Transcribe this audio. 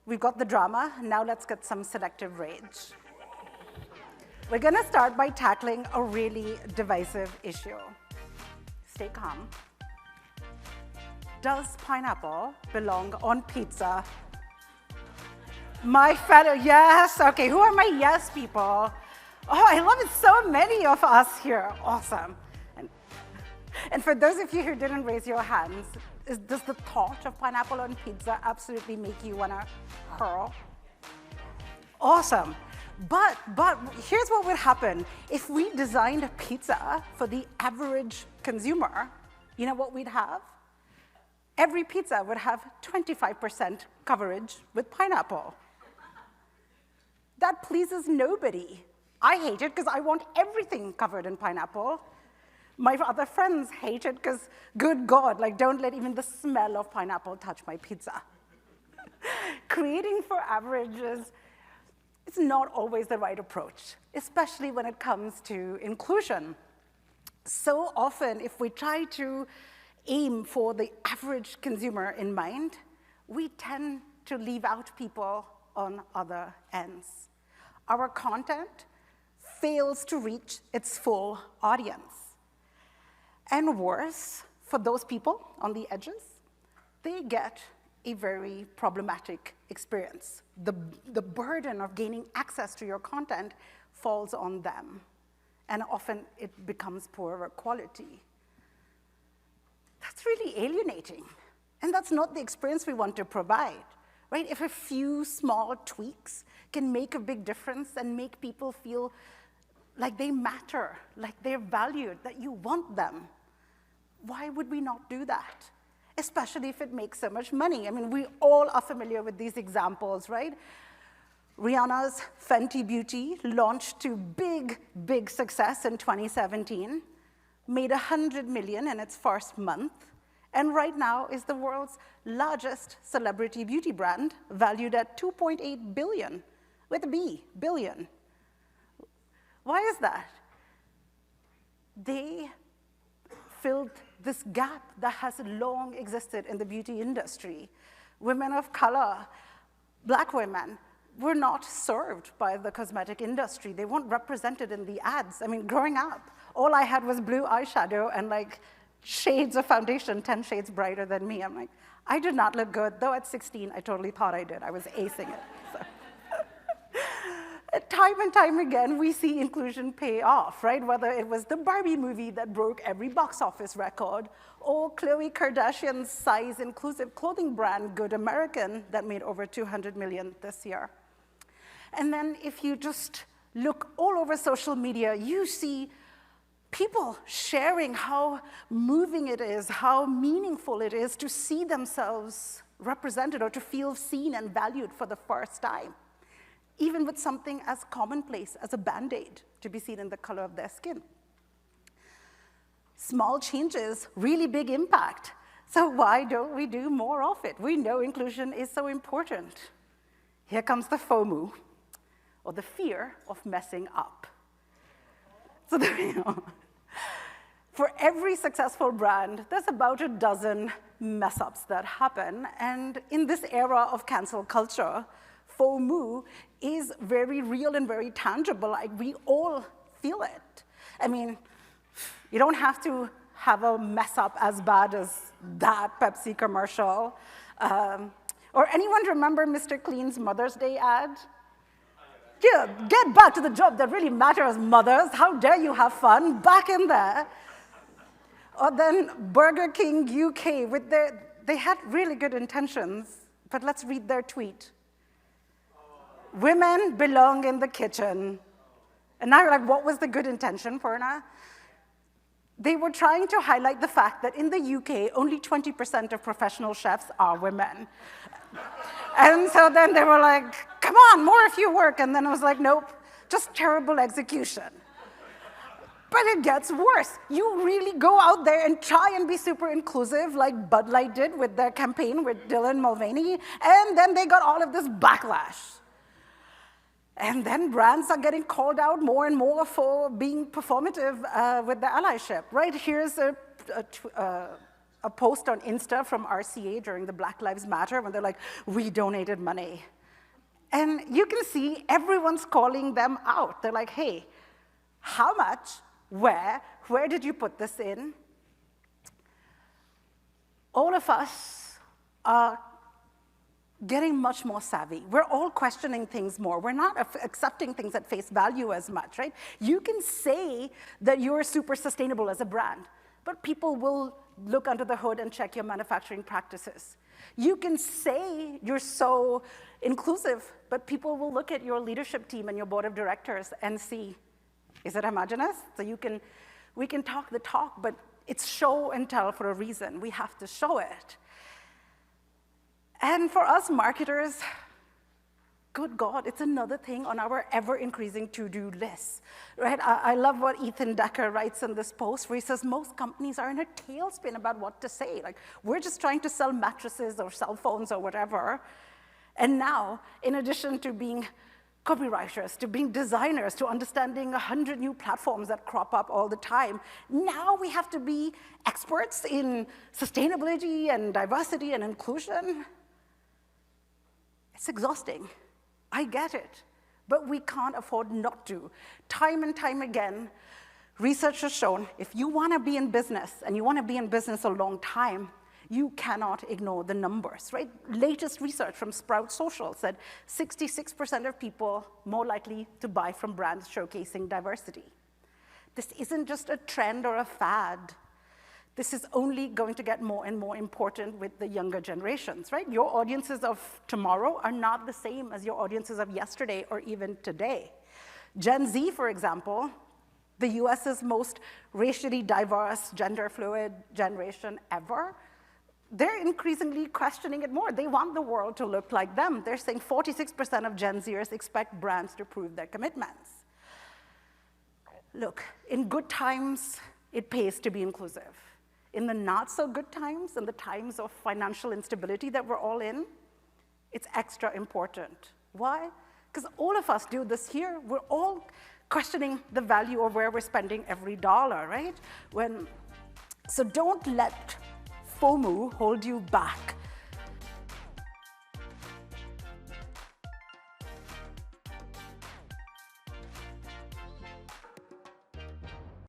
We've got the drama, now let's get some selective rage. We're gonna start by tackling a really divisive issue. Stay calm. Does pineapple belong on pizza? My fellow, yes, okay, who are my yes people? Oh, I love it, so many of us here, awesome. And for those of you who didn't raise your hands, does the thought of pineapple on pizza absolutely make you wanna hurl? Awesome. But here's what would happen. If we designed a pizza for the average consumer, you know what we'd have? Every pizza would have 25% coverage with pineapple. That pleases nobody. I hate it because I want everything covered in pineapple. My other friends hate it because, good God, like don't let even the smell of pineapple touch my pizza. Creating for averages, it's not always the right approach, especially when it comes to inclusion. So often, if we try to aim for the average consumer in mind, we tend to leave out people on other ends. Our content fails to reach its full audience. And worse, for those people on the edges, they get a very problematic experience. The burden of gaining access to your content falls on them, and often it becomes poorer quality. That's really alienating, and that's not the experience we want to provide, right? If a few small tweaks can make a big difference and make people feel like they matter, like they're valued, that you want them, why would we not do that? Especially if it makes so much money. I mean, we all are familiar with these examples, right? Rihanna's Fenty Beauty launched to big, big success in 2017, made $100 million in its first month, and right now is the world's largest celebrity beauty brand, valued at $2.8 billion, with a B, billion. Why is that? They filled this gap that has long existed in the beauty industry. Women of color, Black women, were not served by the cosmetic industry. They weren't represented in the ads. I mean, growing up, all I had was blue eyeshadow and like shades of foundation, 10 shades brighter than me. I'm like, I did not look good, though at 16, I totally thought I did. I was acing it. So. Time and time again, we see inclusion pay off, right? Whether it was the Barbie movie that broke every box office record, or Khloe Kardashian's size-inclusive clothing brand, Good American, that made over $200 million this year. And then if you just look all over social media, you see people sharing how moving it is, how meaningful it is to see themselves represented or to feel seen and valued for the first time, even with something as commonplace as a Band-Aid to be seen in the color of their skin. Small changes, really big impact. So why don't we do more of it? We know inclusion is so important. Here comes the FOMU, or the fear of messing up. So for every successful brand, there's about a dozen mess-ups that happen. And in this era of cancel culture, FOMU is very real and very tangible. Like, we all feel it. I mean, you don't have to have a mess up as bad as that Pepsi commercial. Or anyone remember Mr. Clean's Mother's Day ad? Yeah, get back to the job that really matters, mothers. How dare you have fun? Back in there. Or then Burger King UK, with they had really good intentions, but let's read their tweet. Women belong in the kitchen. And now you're like, what was the good intention, Purna? They were trying to highlight the fact that in the UK, only 20% of professional chefs are women. And so then they were like, come on, more if you work. And then I was like, nope, just terrible execution. But it gets worse. You really go out there and try and be super inclusive, like Bud Light did with their campaign with Dylan Mulvaney, and then they got all of this backlash. And then brands are getting called out more and more for being performative with their allyship, right? Here's a a post on Insta from RCA during the Black Lives Matter when they're like, we donated money. And you can see everyone's calling them out. They're like, hey, how much, where did you put this in? All of us are getting much more savvy. We're all questioning things more. We're not accepting things at face value as much, right? You can say that you're super sustainable as a brand, but people will look under the hood and check your manufacturing practices. You can say you're so inclusive, but people will look at your leadership team and your board of directors and see, is it homogenous? So we can talk the talk, but it's show and tell for a reason. We have to show it. And for us marketers, good God, it's another thing on our ever-increasing to-do list, right? I love what Ethan Decker writes in this post where he says most companies are in a tailspin about what to say. Like, we're just trying to sell mattresses or cell phones or whatever. And now, in addition to being copywriters, to being designers, to understanding 100 new platforms that crop up all the time, now we have to be experts in sustainability and diversity and inclusion. It's exhausting. I get it, but we can't afford not to. Time and time again, research has shown if you want to be in business, and you want to be in business a long time, you cannot ignore the numbers, right? Latest research from Sprout Social said 66% of people more likely to buy from brands showcasing diversity. This isn't just a trend or a fad. This is only going to get more and more important with the younger generations, right? Your audiences of tomorrow are not the same as your audiences of yesterday or even today. Gen Z, for example, the US's most racially diverse, gender-fluid generation ever, they're increasingly questioning it more. They want the world to look like them. They're saying 46% of Gen Zers expect brands to prove their commitments. Look, in good times, it pays to be inclusive. In the not so good times, in the times of financial instability that we're all in, it's extra important. Why? Because all of us do this here. We're all questioning the value of where we're spending every dollar, right? So don't let FOMU hold you back